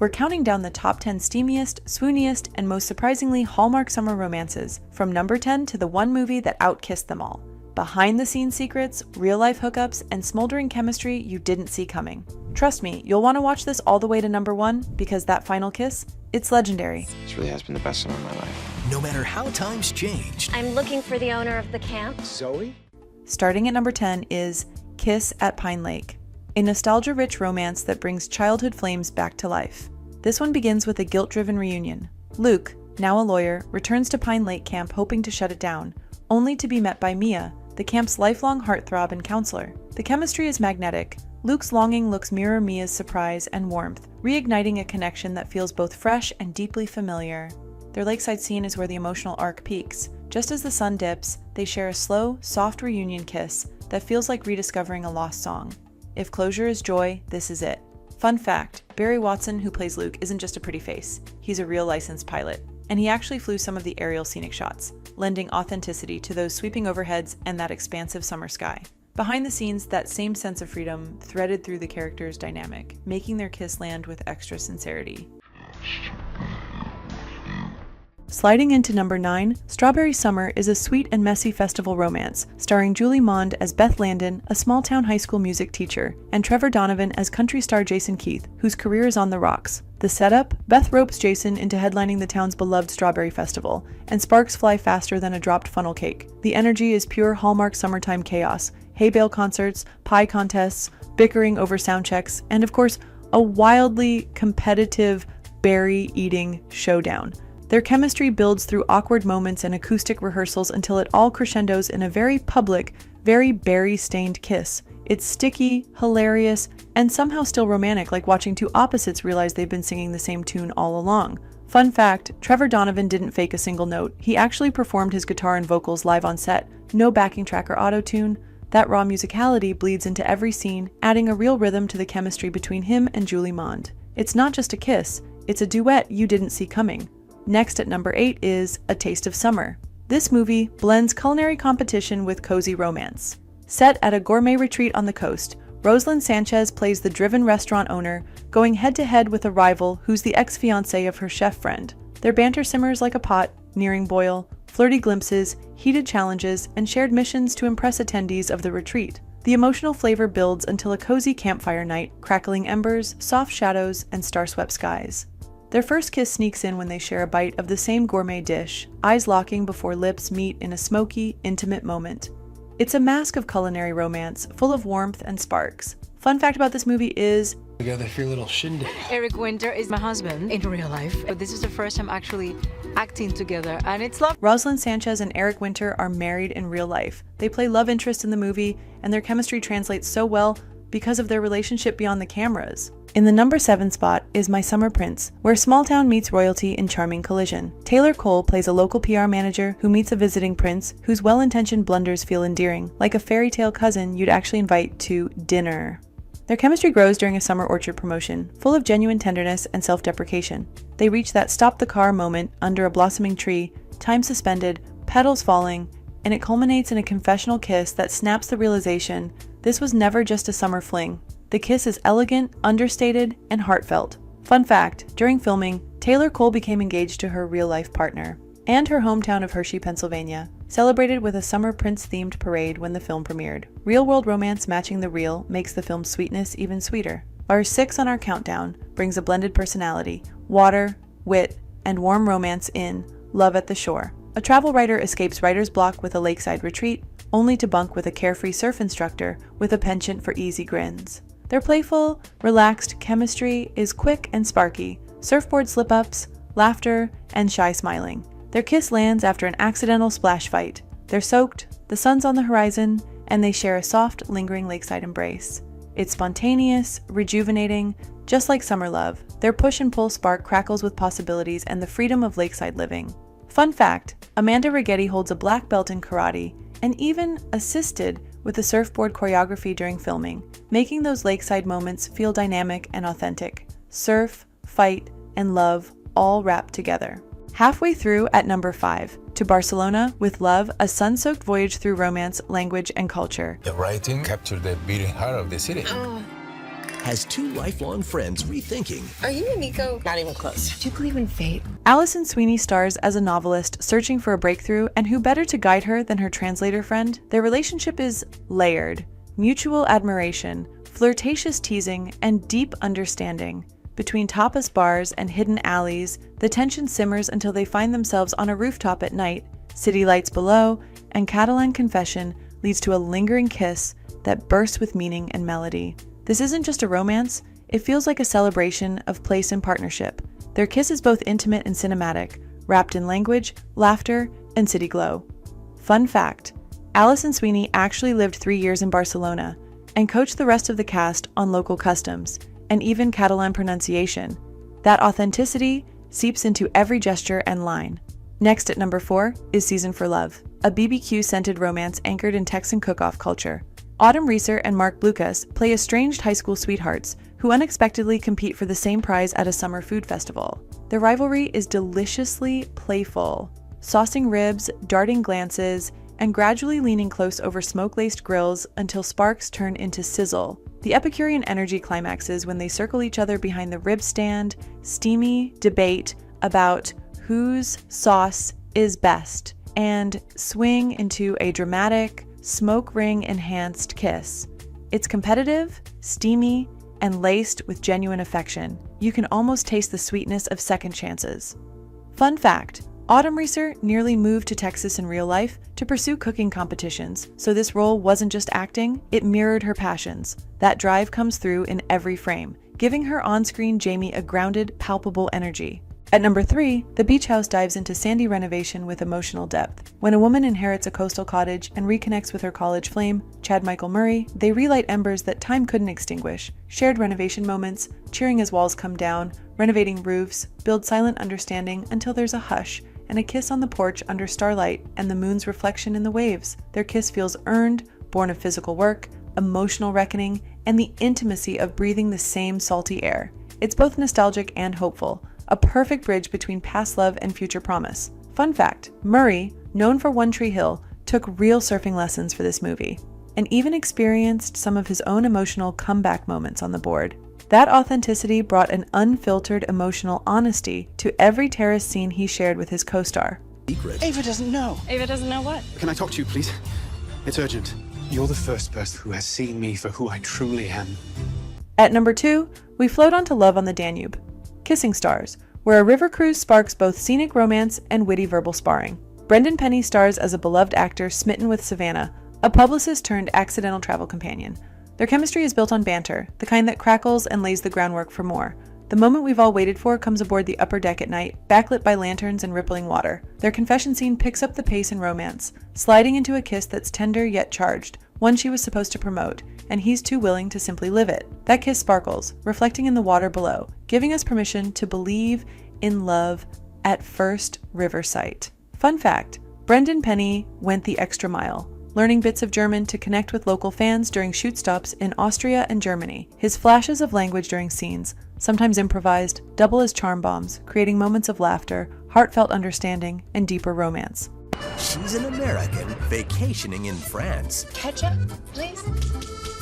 we're counting down the top 10 steamiest, swooniest, and most surprisingly Hallmark summer romances, from number 10 to the one movie that outkissed them all. Behind-the-scenes secrets, real-life hookups, and smoldering chemistry you didn't see coming. Trust me, you'll want to watch this all the way to number 1, because that final kiss, it's legendary. This really has been the best summer of my life. No matter how times changed. I'm looking for the owner of the camp. Zoe? Starting at number 10 is Kiss at Pine Lake, a nostalgia-rich romance that brings childhood flames back to life. This one begins with a guilt-driven reunion. Luke, now a lawyer, returns to Pine Lake Camp hoping to shut it down, only to be met by Mia, the camp's lifelong heartthrob and counselor. The chemistry is magnetic. Luke's longing looks mirror Mia's surprise and warmth, reigniting a connection that feels both fresh and deeply familiar. Their lakeside scene is where the emotional arc peaks. Just as the sun dips, they share a slow, soft reunion kiss that feels like rediscovering a lost song. If closure is joy, this is it. Fun fact, Barry Watson, who plays Luke, isn't just a pretty face. He's a real licensed pilot, and he actually flew some of the aerial scenic shots, lending authenticity to those sweeping overheads and that expansive summer sky. Behind the scenes, that same sense of freedom threaded through the characters' dynamic, making their kiss land with extra sincerity. Sliding into number 9, Strawberry Summer is a sweet and messy festival romance, starring Julie Mond as Beth Landon, a small-town high school music teacher, and Trevor Donovan as country star Jason Keith, whose career is on the rocks. The setup? Beth ropes Jason into headlining the town's beloved Strawberry Festival, and sparks fly faster than a dropped funnel cake. The energy is pure Hallmark summertime chaos, hay bale concerts, pie contests, bickering over sound checks, and of course, a wildly competitive berry-eating showdown. Their chemistry builds through awkward moments and acoustic rehearsals until it all crescendos in a very public, very berry-stained kiss. It's sticky, hilarious, and somehow still romantic, like watching two opposites realize they've been singing the same tune all along. Fun fact, Trevor Donovan didn't fake a single note. He actually performed his guitar and vocals live on set. No backing track or auto-tune. That raw musicality bleeds into every scene, adding a real rhythm to the chemistry between him and Julie Mond. It's not just a kiss, it's a duet you didn't see coming. Next at number 8 is A Taste of Summer. This movie blends culinary competition with cozy romance. Set at a gourmet retreat on the coast, Rosalind Sanchez plays the driven restaurant owner, going head-to-head with a rival who's the ex-fiancé of her chef friend. Their banter simmers like a pot, nearing boil, flirty glimpses, heated challenges, and shared missions to impress attendees of the retreat. The emotional flavor builds until a cozy campfire night, crackling embers, soft shadows, and star-swept skies. Their first kiss sneaks in when they share a bite of the same gourmet dish, eyes locking before lips meet in a smoky, intimate moment. It's a mask of culinary romance, full of warmth and sparks. Fun fact about this movie is together for your little shindig. Eric Winter is my husband in real life, but this is the first time actually acting together, and it's love. Rosalind Sanchez and Eric Winter are married in real life. They play love interest in the movie, and their chemistry translates so well because of their relationship beyond the cameras. In the number 7 spot is My Summer Prince, where small town meets royalty in charming collision. Taylor Cole plays a local PR manager who meets a visiting prince whose well-intentioned blunders feel endearing, like a fairy tale cousin you'd actually invite to dinner. Their chemistry grows during a summer orchard promotion, full of genuine tenderness and self-deprecation. They reach that stop-the-car moment under a blossoming tree, time suspended, petals falling, and it culminates in a confessional kiss that snaps the realization this was never just a summer fling. The kiss is elegant, understated, and heartfelt. Fun fact, during filming, Taylor Cole became engaged to her real-life partner, and her hometown of Hershey, Pennsylvania, celebrated with a Summer Prince-themed parade when the film premiered. Real-world romance matching the real makes the film's sweetness even sweeter. Our 6 on our countdown brings a blended personality, water, wit, and warm romance in Love at the Shore. A travel writer escapes writer's block with a lakeside retreat, only to bunk with a carefree surf instructor with a penchant for easy grins. Their playful, relaxed chemistry is quick and sparky, surfboard slip-ups, laughter, and shy smiling. Their kiss lands after an accidental splash fight. They're soaked, the sun's on the horizon, and they share a soft, lingering lakeside embrace. It's spontaneous, rejuvenating, just like summer love. Their push and pull spark crackles with possibilities and the freedom of lakeside living. Fun fact, Amanda Righetti holds a black belt in karate and even assisted with the surfboard choreography during filming, making those lakeside moments feel dynamic and authentic. Surf, fight, and love all wrapped together. Halfway through at number 5, To Barcelona with Love, a sun-soaked voyage through romance, language, and culture. The writing captured the beating heart of the city. has two lifelong friends rethinking. Are you and Nico not even close? Do you believe in fate? Alison Sweeney stars as a novelist searching for a breakthrough, and who better to guide her than her translator friend? Their relationship is layered: mutual admiration, flirtatious teasing, and deep understanding. Between tapas bars and hidden alleys, the tension simmers until they find themselves on a rooftop at night, city lights below, and Catalan confession leads to a lingering kiss that bursts with meaning and melody. This isn't just a romance, it feels like a celebration of place and partnership. Their kiss is both intimate and cinematic, wrapped in language, laughter, and city glow. Fun fact, Alison Sweeney actually lived 3 years in Barcelona and coached the rest of the cast on local customs and even Catalan pronunciation. That authenticity seeps into every gesture and line. Next at number 4 is Season for Love, a BBQ-scented romance anchored in Texan cook-off culture. Autumn Reeser and Mark Blucas play estranged high school sweethearts who unexpectedly compete for the same prize at a summer food festival. Their rivalry is deliciously playful, saucing ribs, darting glances, and gradually leaning close over smoke-laced grills until sparks turn into sizzle. The Epicurean energy climaxes when they circle each other behind the rib stand, steamy debate about whose sauce is best, and swing into a dramatic, smoke ring-enhanced kiss. It's competitive, steamy, and laced with genuine affection. You can almost taste the sweetness of second chances. Fun fact, Autumn Reeser nearly moved to Texas in real life to pursue cooking competitions, so this role wasn't just acting, it mirrored her passions. That drive comes through in every frame, giving her on-screen Jamie a grounded, palpable energy. At number 3, The Beach House dives into sandy renovation with emotional depth. When a woman inherits a coastal cottage and reconnects with her college flame, Chad Michael Murray, they relight embers that time couldn't extinguish. Shared renovation moments, cheering as walls come down, renovating roofs, build silent understanding until there's a hush, and a kiss on the porch under starlight and the moon's reflection in the waves. Their kiss feels earned, born of physical work, emotional reckoning, and the intimacy of breathing the same salty air. It's both nostalgic and hopeful, a perfect bridge between past love and future promise. Fun fact, Murray, known for One Tree Hill, took real surfing lessons for this movie, and even experienced some of his own emotional comeback moments on the board. That authenticity brought an unfiltered emotional honesty to every terrace scene he shared with his co-star. Ava doesn't know. Ava doesn't know what? Can I talk to you, please? It's urgent. You're the first person who has seen me for who I truly am. At number 2, we float onto Love on the Danube, Kissing Stars, where a river cruise sparks both scenic romance and witty verbal sparring. Brendan Penny stars as a beloved actor smitten with Savannah, a publicist turned accidental travel companion. Their chemistry is built on banter, the kind that crackles and lays the groundwork for more. The moment we've all waited for comes aboard the upper deck at night, backlit by lanterns and rippling water. Their confession scene picks up the pace in romance, sliding into a kiss that's tender yet charged, one she was supposed to promote, and he's too willing to simply live it. That kiss sparkles, reflecting in the water below, giving us permission to believe in love at first river sight. Fun fact, Brendan Penny went the extra mile, learning bits of German to connect with local fans during shoot stops in Austria and Germany. His flashes of language during scenes, sometimes improvised, double as charm bombs, creating moments of laughter, heartfelt understanding, and deeper romance. She's an American vacationing in France Ketchup, please?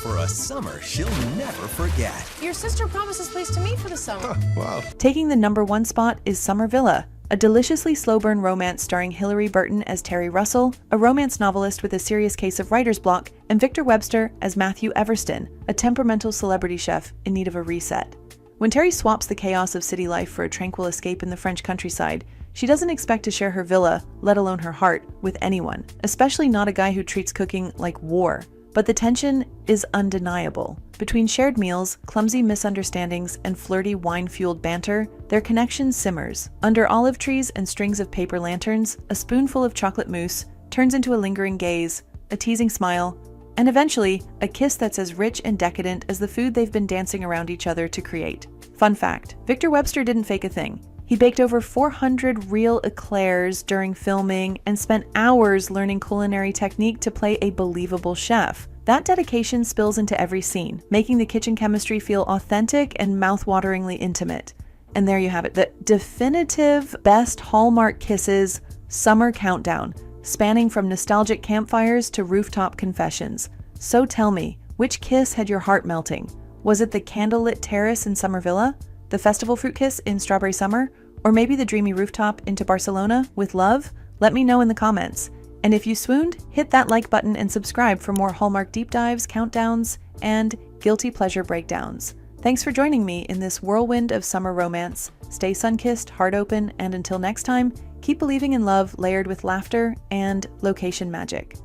for a summer she'll never forget. Your sister promised this place to me for the summer. Wow. Taking the number 1 spot is Summer Villa, a deliciously slow-burn romance starring Hilary Burton as Terry Russell, a romance novelist with a serious case of writer's block, and Victor Webster as Matthew Everston, a temperamental celebrity chef in need of a reset. When Terry swaps the chaos of city life for a tranquil escape in the French countryside, she doesn't expect to share her villa, let alone her heart, with anyone, especially not a guy who treats cooking like war. But the tension is undeniable. Between shared meals, clumsy misunderstandings, and flirty wine-fueled banter, their connection simmers. Under olive trees and strings of paper lanterns, a spoonful of chocolate mousse turns into a lingering gaze, a teasing smile, and eventually, a kiss that's as rich and decadent as the food they've been dancing around each other to create. Fun fact, Victor Webster didn't fake a thing. He baked over 400 real eclairs during filming and spent hours learning culinary technique to play a believable chef. That dedication spills into every scene, making the kitchen chemistry feel authentic and mouth-wateringly intimate. And there you have it, the definitive best Hallmark kisses summer countdown, spanning from nostalgic campfires to rooftop confessions. So tell me, which kiss had your heart melting? Was it the candlelit terrace in Summer Villa, the festival fruit kiss in Strawberry Summer, or maybe the dreamy rooftop into Barcelona with love? Let me know in the comments. And if you swooned, hit that like button and subscribe for more Hallmark deep dives, countdowns, and guilty pleasure breakdowns. Thanks for joining me in this whirlwind of summer romance. Stay sun-kissed, heart open, and until next time, keep believing in love layered with laughter and location magic.